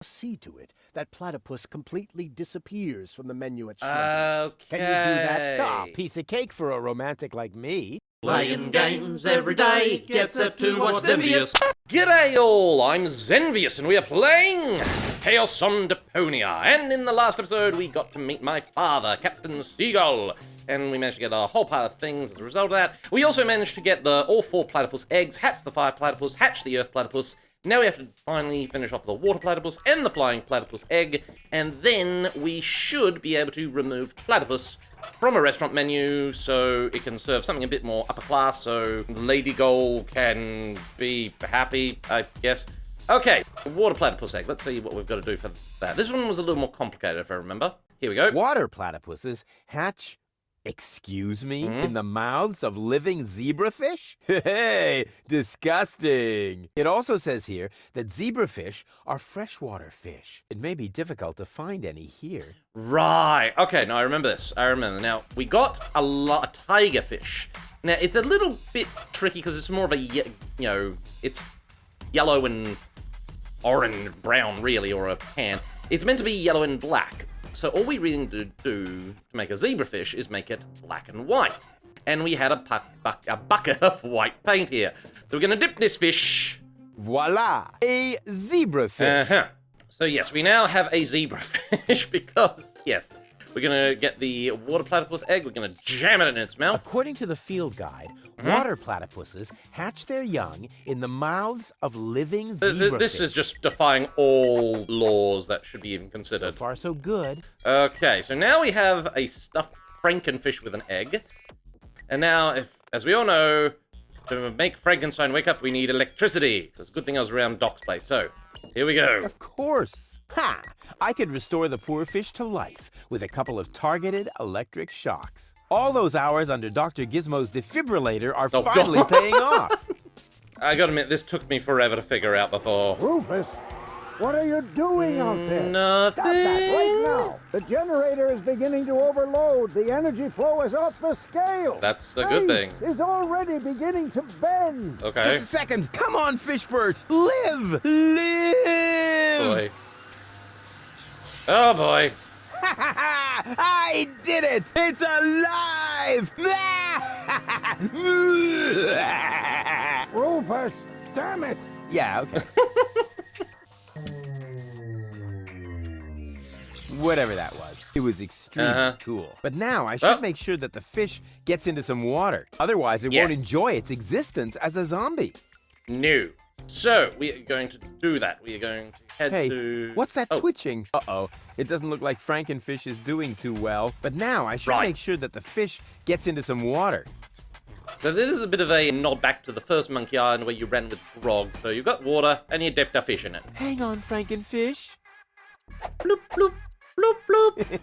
See to it that platypus completely disappears from the menu at Schlemmer's. Okay. Can you do that? Ah, piece of cake for a romantic like me. Playing games every day gets up to watch Zenvious. G'day all, I'm Zenvious and we are playing Chaos on Deponia. And in the last episode we got to meet my father, Captain Seagull. And we managed to get a whole pile of things as a result of that. We also managed to get all 4 platypus eggs, hatch the fire platypus, hatch the earth platypus. Now we have to finally finish off the water platypus and the flying platypus egg, and then we should be able to remove platypus from a restaurant menu so it can serve something a bit more upper class, so Lady Goal can be happy, I guess. Okay, water platypus egg. Let's see what we've got to do for that. This one was a little more complicated, if I remember. Here we go. Water platypuses hatch, excuse me, in the mouths of living zebrafish? Hey, disgusting. It also says here that zebrafish are freshwater fish. It may be difficult to find any here. Right. Okay, no, I remember this. I remember. Now, we got a tiger fish. Now, it's a little bit tricky because it's more of a, it's yellow and orange, brown, really, or a tan. It's meant to be yellow and black. So all we really need to do to make a zebrafish is make it black and white. And we had a bucket of white paint here. So we're going to dip this fish. Voila, a zebrafish. So yes, we now have a zebrafish because, yes, we're going to get the water platypus egg. We're going to jam it in its mouth. According to the field guide, water platypuses hatch their young in the mouths of living zebrafish. This is just defying all laws that should be even considered. So far, so good. Okay, so now we have a stuffed Frankenfish with an egg. And now, as we all know, to make Frankenstein wake up, we need electricity. It's a good thing I was around Doc's place. So, here we go. Of course. Ha! I could restore the poor fish to life with a couple of targeted electric shocks. All those hours under Dr. Gizmo's defibrillator are finally paying off. I gotta admit, this took me forever to figure out before. Rufus, what are you doing out there? Nothing. Stop that right now. The generator is beginning to overload. The energy flow is off the scale. That's a good thing. Space is already beginning to bend. Okay. Just a second. Come on, Fishbert. Live! Live! Boy. Oh, boy. I did it! It's alive! Rufus, damn it. Yeah, okay. Whatever that was. It was extremely cool. But now I should make sure that the fish gets into some water. Otherwise, it won't enjoy its existence as a zombie. No. So, we are going to do that. We are going to head to... What's that twitching? Uh-oh. It doesn't look like Frankenfish is doing too well. But now I should make sure that the fish gets into some water. So this is a bit of a nod back to the first Monkey Island where you ran with frogs. So you've got water and you dipped a fish in it. Hang on, Frankenfish. Bloop, bloop, bloop, bloop.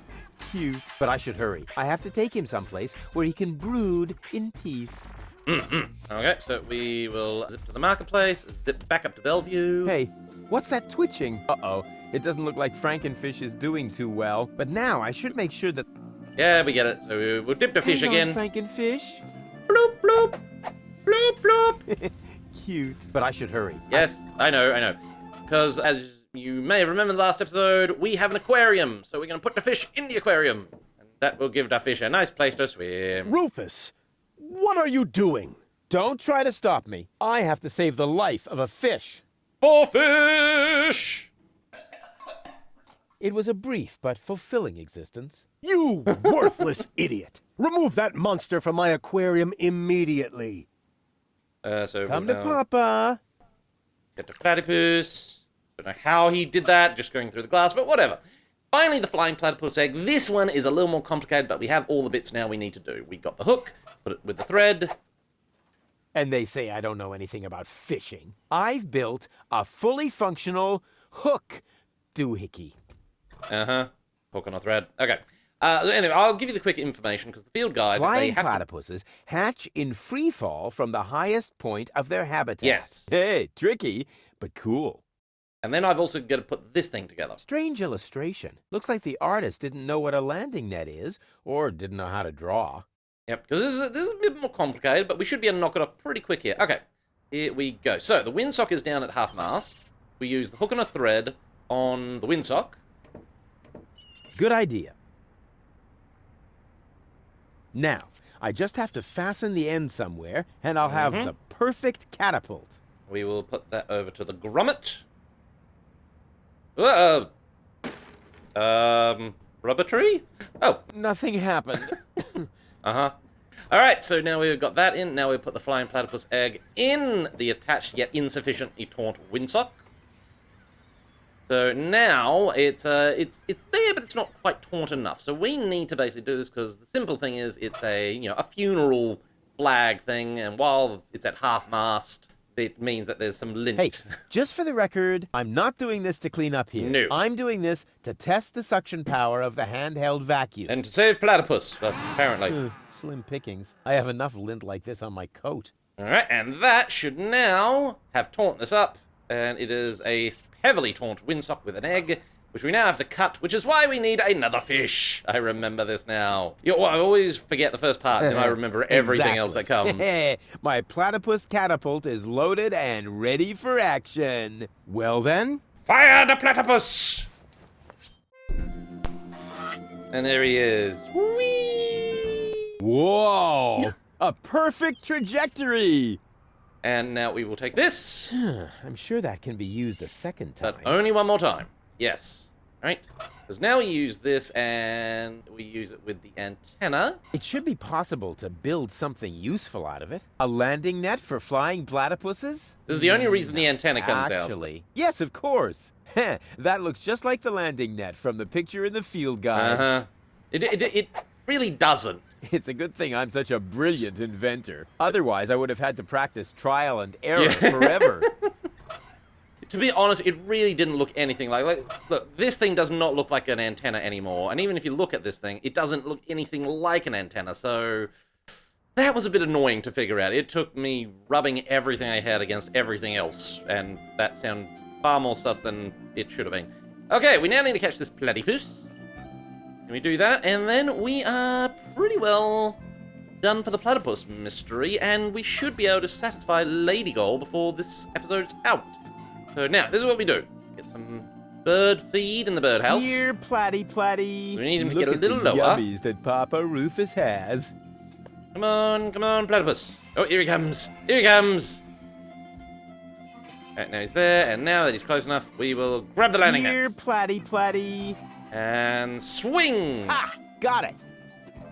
Cute. But I should hurry. I have to take him someplace where he can brood in peace. Okay, so we will zip to the marketplace, zip back up to Bellevue. Hey, what's that twitching? Uh-oh. It doesn't look like Frankenfish is doing too well. But now I should make sure that... Yeah, we get it. So we'll dip the fish again. Hang on, Frankenfish. Bloop, bloop. Bloop, bloop. Cute. But I should hurry. Yes, I know. Because as you may remember in the last episode, we have an aquarium. So we're going to put the fish in the aquarium. And that will give the fish a nice place to swim. Rufus, what are you doing? Don't try to stop me. I have to save the life of a fish. For fish! It was a brief but fulfilling existence. You worthless idiot! Remove that monster from my aquarium immediately. So Come we'll to now Papa. get the platypus. Don't know how he did that, just going through the glass, but whatever. Finally, the flying platypus egg. This one is a little more complicated, but we have all the bits now we need to do. We got the hook, put it with the thread. And they say I don't know anything about fishing. I've built a fully functional hook doohickey. Hook on a thread. Okay. Anyway, I'll give you the quick information because the field guide. Flying platypuses hatch in free fall from the highest point of their habitat. Yes. Hey, tricky, but cool. And then I've also got to put this thing together. Strange illustration. Looks like the artist didn't know what a landing net is, or didn't know how to draw. Yep, because this is a bit more complicated, but we should be able to knock it off pretty quick here. Okay, here we go. So the windsock is down at half mast. We use the hook on a thread, on the windsock. Good idea. Now, I just have to fasten the end somewhere, and I'll have the perfect catapult. We will put that over to the grommet. Rubber tree? Oh. Nothing happened. Uh-huh. Alright, so now we've got that in. Now we put the flying platypus egg in the attached yet insufficiently taut windsock. So now it's there, but it's not quite taut enough. So we need to basically do this because the simple thing is it's a funeral flag thing, and while it's at half-mast, it means that there's some lint. Hey, just for the record, I'm not doing this to clean up here. No. I'm doing this to test the suction power of the handheld vacuum. And to save platypus, apparently. Slim pickings. I have enough lint like this on my coat. Alright, and that should now have taut this up, and it is a heavily taut windsock with an egg, which we now have to cut, which is why we need another fish. I remember this now. I always forget the first part, then I remember everything else that comes. My platypus catapult is loaded and ready for action. Well then? Fire the platypus! And there he is. Whee! Whoa! A perfect trajectory! And now we will take this. I'm sure that can be used a second time. But only one more time. Yes. Right? Because now we use this and we use it with the antenna. It should be possible to build something useful out of it. A landing net for flying platypuses? This is the only reason the antenna comes out. Actually, yes, of course. That looks just like the landing net from the picture in the field guide. Uh-huh. It really doesn't. It's a good thing I'm such a brilliant inventor. Otherwise, I would have had to practice trial and error forever. To be honest, it really didn't look anything like... Look, this thing does not look like an antenna anymore. And even if you look at this thing, it doesn't look anything like an antenna. So that was a bit annoying to figure out. It took me rubbing everything I had against everything else. And that sounded far more sus than it should have been. Okay, we now need to catch this platypus. Can we do that? And then we are pretty well done for the platypus mystery. And we should be able to satisfy Lady Goal before this episode's out. So now, this is what we do. Get some bird feed in the birdhouse. Here, Platy. We need him to Look get a at little the lower. yummies that Papa Rufus has. Come on, platypus. Oh, here he comes. Here he comes. Right, now he's there, and now that he's close enough, we will grab the landing Here, net. Platy. And swing. Ha! Got it.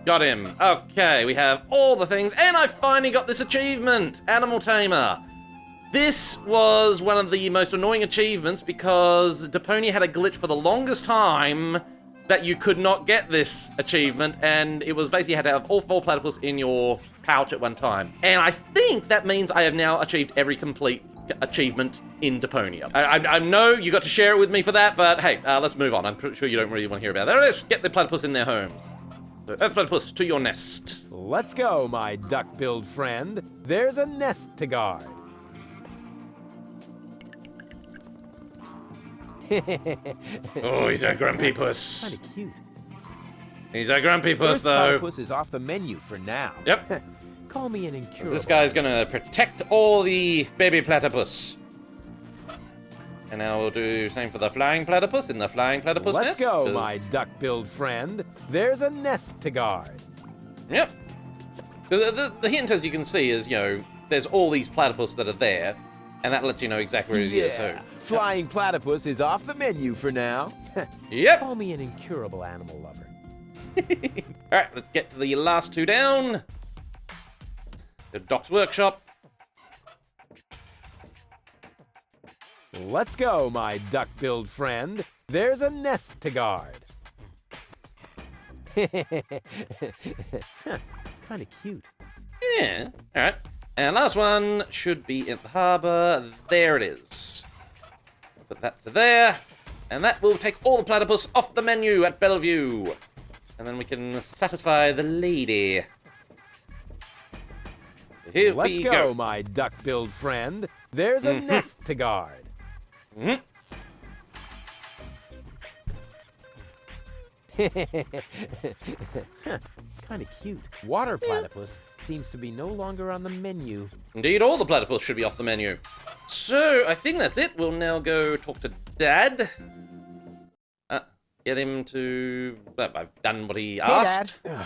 Got him. Okay, we have all the things, and I finally got this achievement. Animal Tamer. This was one of the most annoying achievements because Deponia had a glitch for the longest time that you could not get this achievement, and it was basically you had to have all 4 platypus in your pouch at one time. And I think that means I have now achieved every complete achievement in Deponia. I know you got to share it with me for that, but hey, let's move on. I'm pretty sure you don't really want to hear about that. Let's get the platypus in their homes. So, Earth platypus, to your nest. Let's go, my duck-billed friend. There's a nest to guard. Oh, he's a grumpy puss. Kind of cute. He's a grumpy puss, First though. platypus is off the menu for now. Yep. Call me an incurable. This guy's gonna protect all the baby platypus. And now we'll do the same for the flying platypus in the flying platypus Let's nest. go, 'cause- my duck-billed friend. There's a nest to guard. Yep. The hint, as you can see, is, there's all these platypus that are there, and that lets you know exactly where it is. So, Flying platypus is off the menu for now. yep. Call me an incurable animal lover. All right, let's get to the last 2 down. The Doc's workshop. Let's go, my duck-billed friend. There's a nest to guard. It's kind of cute. Yeah. All right. And last one should be in the harbor. There it is. Put that to there. And that will take all the platypus off the menu at Bellevue. And then we can satisfy the lady. Here Let's we go, my duck-billed friend. There's a nest to guard. Mhm. Kind of cute. Water platypus seems to be no longer on the menu. Indeed, all the platypus should be off the menu. So, I think that's it. We'll now go talk to Dad. get him to... Well, I've done what he Hey, asked. Dad.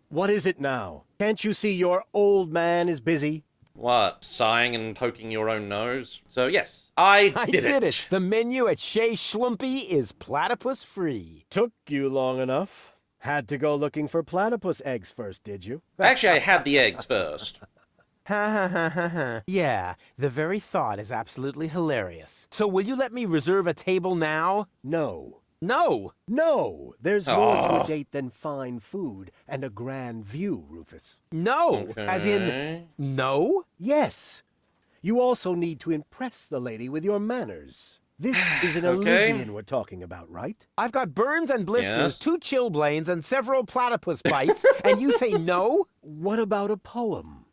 What is it now? Can't you see your old man is busy? What? Sighing and poking your own nose? So, yes, I I did it. The menu at Shea Schlumpy is platypus free. Took you long enough. Had to go looking for platypus eggs first, did you? Actually, I had the eggs first. Ha ha ha ha ha. Yeah, the very thought is absolutely hilarious. So will you let me reserve a table now? No. No. No! There's more to Oh. a date than fine food and a grand view, Rufus. No. As in, Okay. no? Yes. You also need to impress the lady with your manners. This is an Okay. Elysium we're talking about, right? I've got burns and blisters, Yes. 2 chilblains, and several platypus bites, and you say no? What about a poem?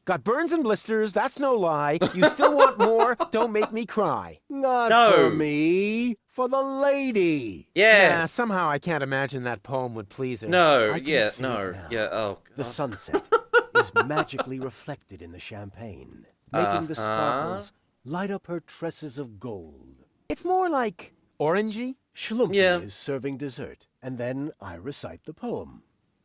Got burns and blisters, that's no lie. You still want more? Don't make me cry. Not No. for me, for the lady. Yeah, Yes. somehow I can't imagine that poem would please her. No, I can yeah, see no, it now. yeah, oh, The God. sunset is magically reflected in the champagne, making the sparkles light up her tresses of gold. It's more like orangey. Schlumpy Yeah. is serving dessert, and then I recite the poem.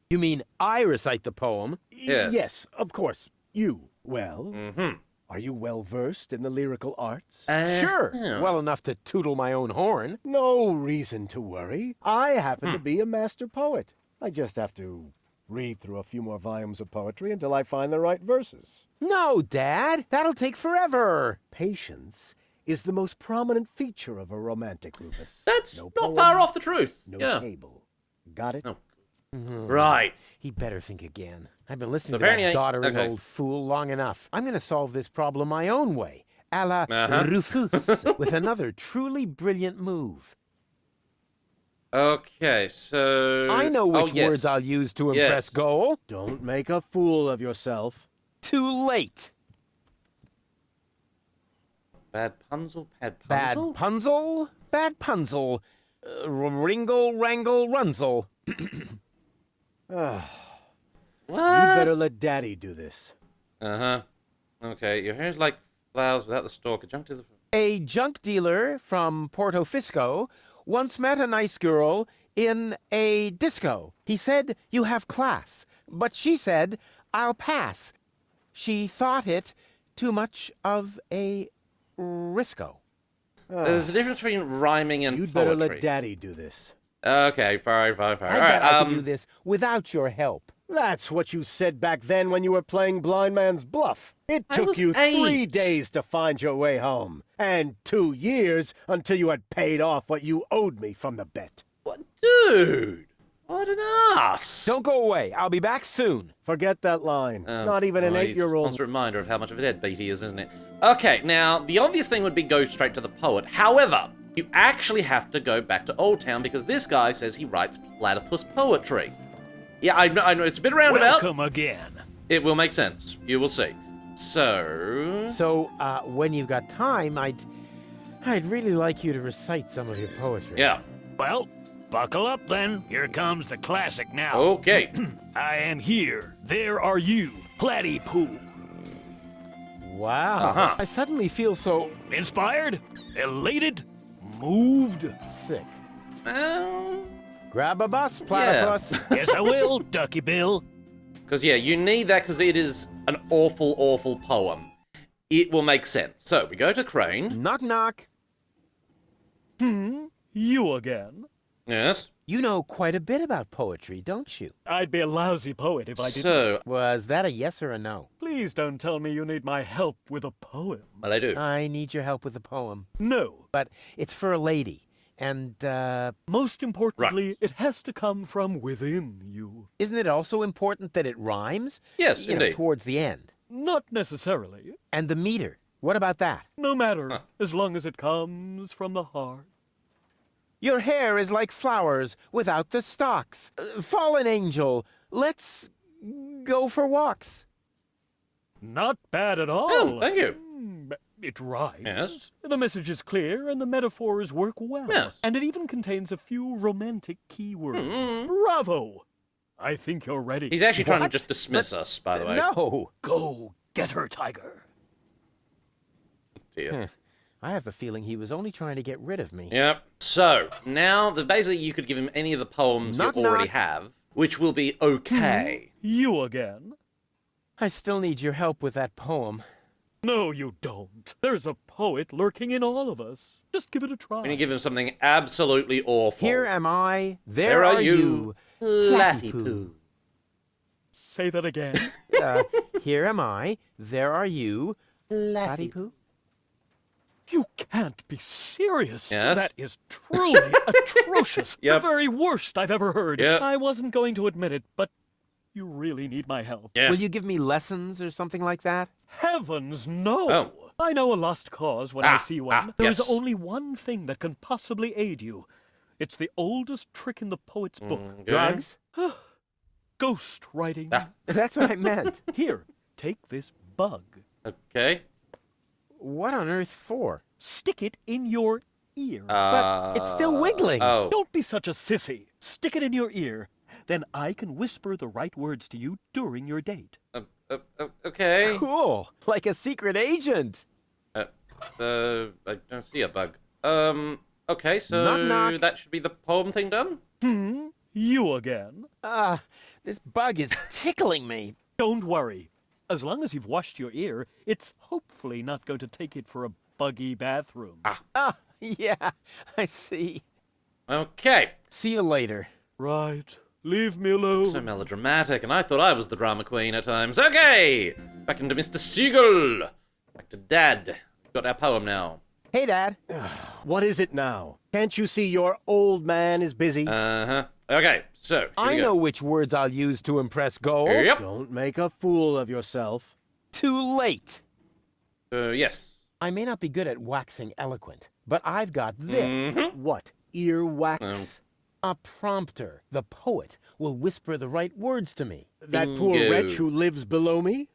You mean I recite the poem? Yes. Yes, of course. You. Well, Mm-hmm. are you well versed in the lyrical arts? Sure. yeah. Well enough to tootle my own horn. No reason to worry. I happen to be a master poet. I just have to read through a few more volumes of poetry until I find the right verses. No, Dad. That'll take forever. Patience is the most prominent feature of a romantic, Rufus. That's No not poem, far off the truth. No yeah. table. Got it? Oh. Right. He'd better think again. I've been listening So to that apparently I- doddering okay. old fool long enough. I'm going to solve this problem my own way, a la Uh-huh. Rufus, with another truly brilliant move. Okay, so... I know which yes. words I'll use to impress Yes. goal. Don't make a fool of yourself. Too late. Bad punzel, bad Bad punzel? punzel, bad punzel. Ringle, wrangle, runzel. You'd What? better let Daddy do this. Uh-huh. Okay, your hair's like flowers without the stalk. Adjunct to the... A junk dealer from Porto Fisco once met a nice girl in a disco. He said, "You have class." But she said, "I'll pass." She thought it too much of a risco. There's a difference between rhyming and You'd better poetry. let Daddy do this. Okay, fine. I All bet right, I can do this without your help. That's what you said back then when you were playing blind man's bluff. It I took was you 3 8. days to find your way home, and 2 years until you had paid off what you owed me from the bet. What, dude? What an ass! Don't go away. I'll be back soon. Forget that line. Oh, Not even an well, 8-year-old. Constant reminder of how much of a deadbeat he is, isn't it? Okay, now the obvious thing would be go straight to the poet. However, you actually have to go back to Old Town because this guy says he writes platypus poetry. Yeah, I know it's a bit roundabout. Welcome again. It will make sense. You will see. So, So, when you've got time, I'd really like you to recite some of your poetry. yeah. Well, buckle up then. Here comes the classic now. Okay. I am here. There are you. Platypus. Wow. Uh-huh. I suddenly feel so Inspired? Elated? Moved? sick. Well, Grab a bus, platypus. Yes, I will, Ducky Bill. because yeah, you need that because it is an awful, awful poem. It will make sense. So we go to Crane. Knock, knock. You again? Yes. You know quite a bit about poetry, don't you? I'd be a lousy poet if I didn't. So, Was that a yes or a no? Please don't tell me you need my help with a poem. well, I do. I need your help with a poem. No. But it's for a lady. And, Most importantly, it has to come from within you. isn't it also important that it rhymes? Yes, You know, indeed. towards the end. Not necessarily. And the meter. What about that? No matter, as long as it comes from the heart. Your hair is like flowers without the stalks. Fallen angel, let's go for walks. Not bad at all. Oh, thank you. It rhymes. Yes. The message is clear and the metaphors work well. Yes. And it even contains a few romantic keywords. Mm-hmm. Bravo! I think you're ready. He's actually trying to What? just dismiss us, by the way. No. Go get her, Tiger. Dear. I have the feeling he was only trying to get rid of me. Yep. So, now, basically, you could give him any of the poems Knock, you already knock. have, which will be okay. You again? I still need your help with that poem. No, you don't. There's a poet lurking in all of us. Just give it a try. When you give him something absolutely awful. Here am I, there are you, Platypus. Say that again. Here am I, there are you, Platypus. You can't be serious. Yes? That is truly atrocious. Yep. The very worst I've ever heard. Yep. I wasn't going to admit it, but you really need my help. Yeah. Will you give me lessons or something like that? Heavens, no! Oh. I know a lost cause when I see one. There is yes. only one thing that can possibly aid you. It's the oldest trick in the poet's book. Okay. Drugs? Ghost writing. That's what I meant. Here, take this bug. Okay. What on earth for? Stick it in your ear. But it's still wiggling. Oh. Don't be such a sissy. Stick it in your ear. Then I can whisper the right words to you during your date. Okay. Cool. Like a secret agent. I don't see a bug. Okay, so Knock, knock. that should be the poem thing done? You again? This bug is tickling me. Don't worry. As long as you've washed your ear, it's hopefully not going to take it for a buggy bathroom. Yeah, I see. Okay. See you later. Right. Leave me alone. So melodramatic, and I thought I was the drama queen at times. Okay! Back into Mr. Seagull. Back to Dad. We've got our poem now. Hey, Dad. What is it now? Can't you see your old man is busy? Uh-huh. Okay, so, here I we know go. which words I'll use to impress Gold. Yep. Don't make a fool of yourself. Too late. Yes. I may not be good at waxing eloquent, but I've got this. What? Earwax? A prompter. The poet will whisper the right words to me. That poor Bingo. wretch who lives below me?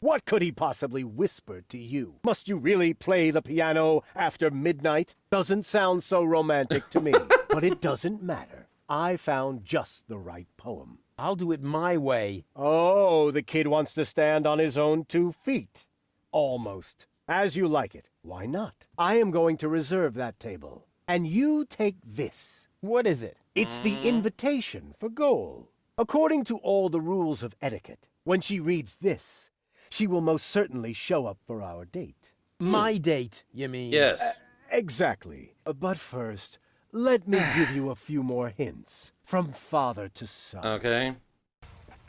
What could he possibly whisper to you? Must you really play the piano after midnight? Doesn't sound so romantic to me. But it doesn't matter. I found just the right poem. I'll do it my way. Oh, the kid wants to stand on his own 2 feet. Almost. As you like it. Why not? I am going to reserve that table. And you take this. What is it? It's the invitation for Goal. According to all the rules of etiquette, when she reads this, she will most certainly show up for our date. My date, you mean? Yes. Exactly. But first, let me give you a few more hints. From father to son. Okay.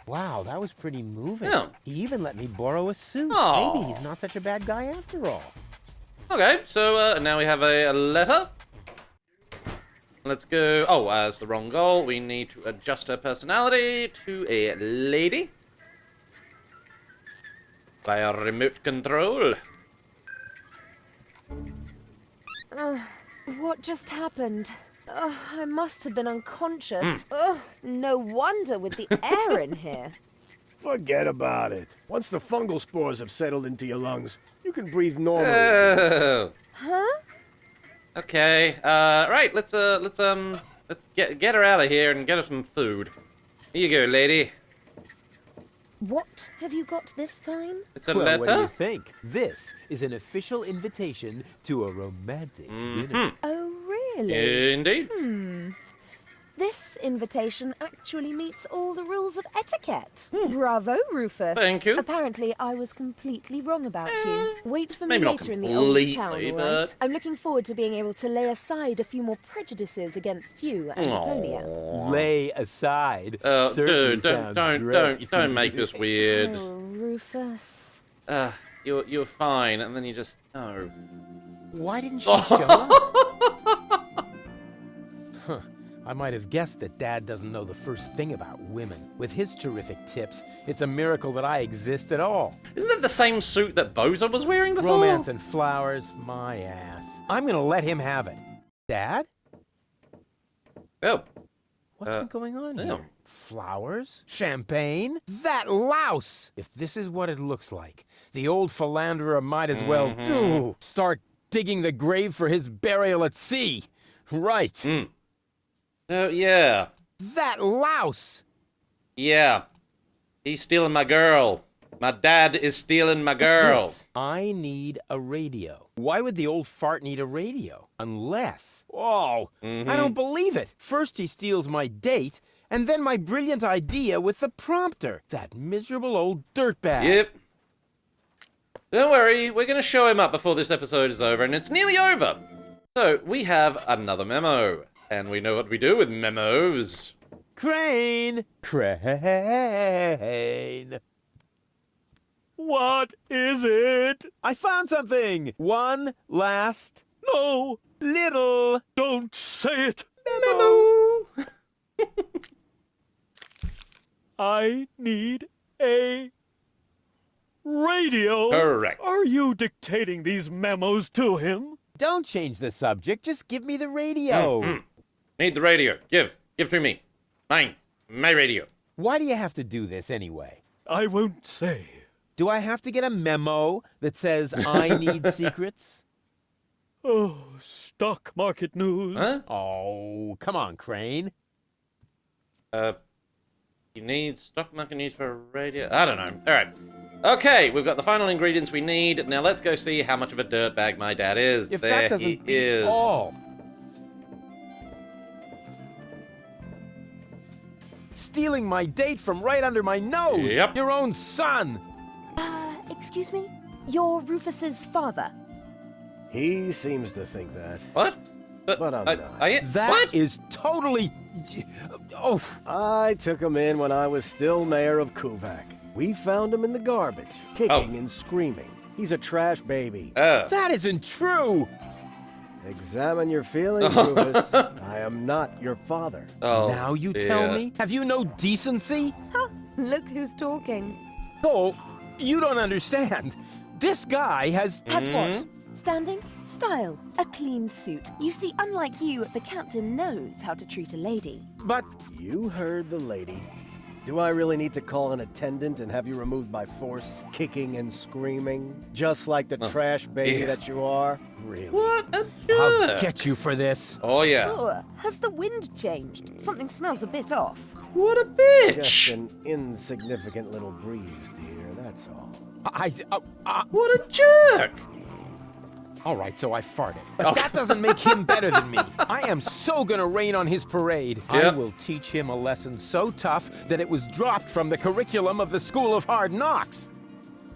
Wow, that was pretty moving. Yeah. He even let me borrow a suit. Aw. Maybe he's not such a bad guy after all. Okay, so now we have a letter. Let's go. Oh, that's the wrong goal. We need to adjust her personality to a lady via remote control. What just happened? I must have been unconscious. No wonder with the air in here. Forget about it. Once the fungal spores have settled into your lungs, you can breathe normally. Oh. Huh? Okay. Right. Let's get her out of here and get her some food. Here you go, lady. What have you got this time? It's a Well, letter. what do you think? This is an official invitation to a romantic dinner. Oh, really? Indeed. This invitation actually meets all the rules of etiquette. Bravo, Rufus. Thank you. Apparently, I was completely wrong about you. Wait for me maybe not later in the old town, completely, all right? but- I'm looking forward to being able to lay aside a few more prejudices against you and Deponia. Lay aside. Certainly Dude, sounds great. don't make this weird. Oh, Rufus. You're fine, and then you just oh. Why didn't she show up? Huh. I might have guessed that Dad doesn't know the first thing about women. With his terrific tips, it's a miracle that I exist at all. Isn't that the same suit that Bozo was wearing before? Romance and flowers, my ass. I'm gonna let him have it. Dad? Oh. What's been going on yeah. here? Flowers? Champagne? That louse! If this is what it looks like, the old philanderer might as well start digging the grave for his burial at sea. Right. Yeah. That louse! Yeah. He's stealing my girl. My dad is stealing my girl. What's this? I need a radio. Why would the old fart need a radio? Unless... Oh, I don't believe it. First he steals my date, and then my brilliant idea with the prompter. That miserable old dirtbag. Yep. Don't worry, we're going to show him up before this episode is over, and it's nearly over. So, we have another memo, and we know what we do with memos. Crane! Crane! What is it? I found something! One last No, little don't say it. Memo! I need a radio. Correct. Are you dictating these memos to him? Don't change the subject, just give me the radio. Need the radio. Give to me. Mine. My radio. Why do you have to do this anyway? I won't say. Do I have to get a memo that says I need secrets? Oh, stock market news. Huh? Oh, come on, Crane. You need stock market news for a radio? I don't know. All right. Okay, we've got the final ingredients we need. Now let's go see how much of a dirtbag my dad is. If there that doesn't he beat is. all. Stealing my date from right under my nose. Yep. Your own son. Excuse me? You're Rufus's father. He seems to think that. What? But I'm not. That is totally... Oh, I took him in when I was still mayor of Kuvak. We found him in the garbage, kicking and screaming. He's a trash baby. that isn't true. Examine your feelings, Rufus. I am not your father. Oh, Now you tell me? Have you no decency? Look who's talking. Oh, you don't understand. This guy has... Has what? Standing? Style. A clean suit. You see, unlike you, the captain knows how to treat a lady. But... You heard the lady. Do I really need to call an attendant and have you removed by force, kicking and screaming? Just like the trash baby that you are? Really? What a I'll jerk. get you for this. Oh, yeah. Oh, has the wind changed? Something smells a bit off. What a Just bitch. an insignificant little breeze, dear, that's all. What a jerk. All right, so I farted. But that doesn't make him better than me. I am so gonna rain on his parade. I Yep. will teach him a lesson so tough that it was dropped from the curriculum of the School of Hard Knocks.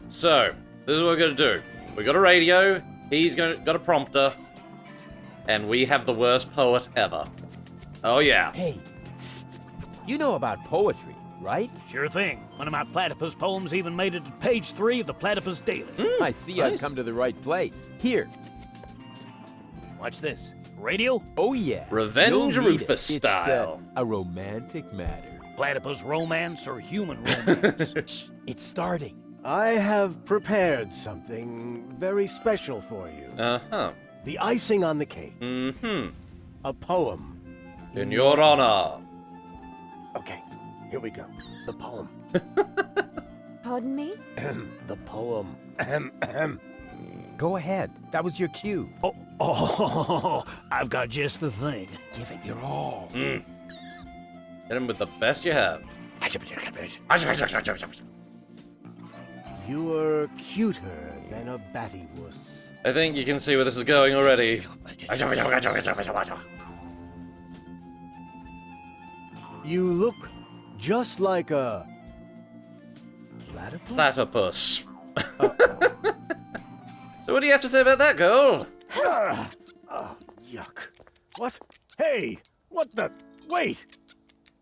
So, this is what we're going to do. We got a radio, he's got a prompter, and we have the worst poet ever. Oh, yeah. Hey, psst. You know about poetry, right? Sure thing. One of my platypus poems even made it to page 3 of the Platapus Daily. I see I've nice. come to the right place. Here. Watch this. Radio? Oh, yeah. Revenge You'll need Rufus it. style. It's a romantic matter. Platypus romance or human romance? Shh, it's starting. I have prepared something very special for you. Uh-huh. The icing on the cake. Mm-hmm. A poem. In your honor. Okay, here we go. The poem. Pardon me? The poem. Go ahead. That was your cue. Oh, I've got just the thing. Give it your all. Hit him with the best you have. You're cuter than a battywuss. I think you can see where this is going already. You look just like a platypus. Platypus. So what do you have to say about that, girl? Oh, yuck. What? Hey, what the? Wait!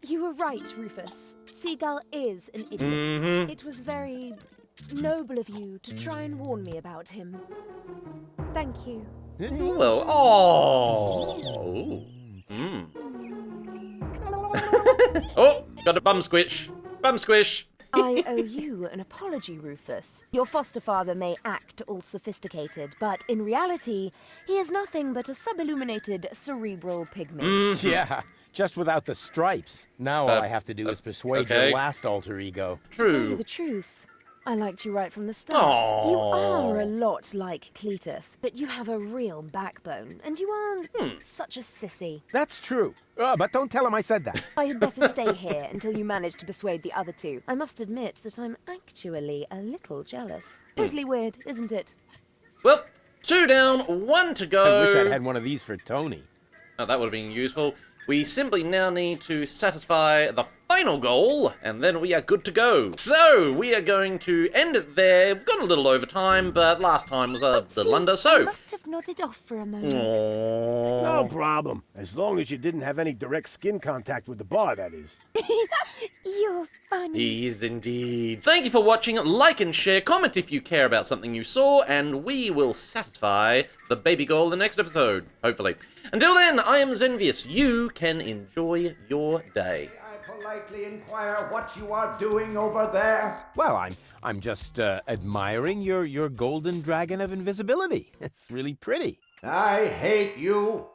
You were right, Rufus. Seagull is an idiot. Mm-hmm. It was very noble of you to try and warn me about him. Thank you. Well, oh. Mm. Oh, got a bum squish. Bum squish. I owe you an apology, Rufus. Your foster father may act all sophisticated, but in reality, he is nothing but a subilluminated cerebral pygmy. Yeah, just without the stripes. Now all I have to do is persuade okay. your last alter ego. To tell True. you the truth, I liked you right from the start. You Aw. are a lot like Cletus, but you have a real backbone, and you aren't such a sissy. That's true. But don't tell him I said that. I had better stay here until you manage to persuade the other two. I must admit that I'm actually a little jealous. Totally weird, isn't it? Well, 2 down, 1 to go. I wish I'd had one of these for Tony. Oh, that would have been useful. We simply now need to satisfy the final goal, and then we are good to go. So, we are going to end it there. We've gone a little over time, but last time was a little under, I so... must have nodded off for a moment. No problem. As long as you didn't have any direct skin contact with the bar, that is. You're funny. He is indeed. Thank you for watching. Like and share. Comment if you care about something you saw, and we will satisfy the baby goal in the next episode, hopefully. Until then, I am Zenvious. You can enjoy your day. I politely inquire what you are doing over there. Well, I'm just admiring your golden dragon of invisibility. It's really pretty. I hate you.